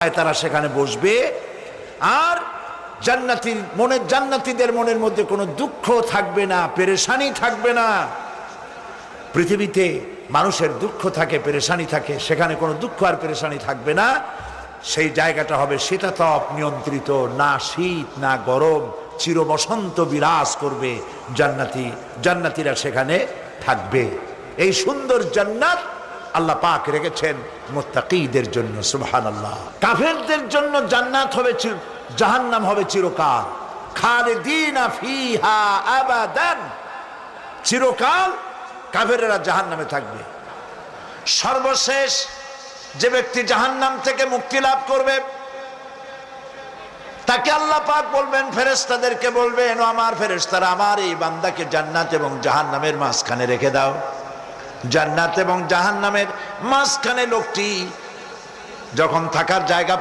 তারা সেখানে বসবে। আর জান্নাতীদের মনের মধ্যে কোনো দুঃখ থাকবে না, পেরেশানি থাকবে না। পৃথিবীতে মানুষের দুঃখ থাকে, পেরেশানি থাকে, সেখানে কোনো দুঃখ আর পেরেশানি থাকবে না। সেই জায়গাটা হবে শীতাতপ নিয়ন্ত্রিত, না শীত না গরম, চির বসন্ত বিরাজ করবে। জান্নাতীরা সেখানে থাকবে। এই সুন্দর জান্নাত আল্লাহ পাক রেখেছেন মুত্তাকীদের জন্য। সুবহানাল্লাহ। কাফেরদের জন্য জান্নাত হবে, জাহান্নাম হবে চিরকাল। খালিদিনা ফিহা আবাদান, চিরকাল কাফেরেরা জাহান্নামে থাকবে। সর্বশেষ যে ব্যক্তি জাহান্নাম থেকে মুক্তি লাভ করবে তাকে আল্লাহ পাক বলবেন, ফেরেশতাদেরকে বলবেন, ও আমার ফেরেশতারা, আমার এই বান্দাকে জান্নাত এবং জাহান্নামের মাঝখানে রেখে দাও। জান্নাত এবং জাহান্নামের মাঝখানে লোকটি যখন থাকার জায়গা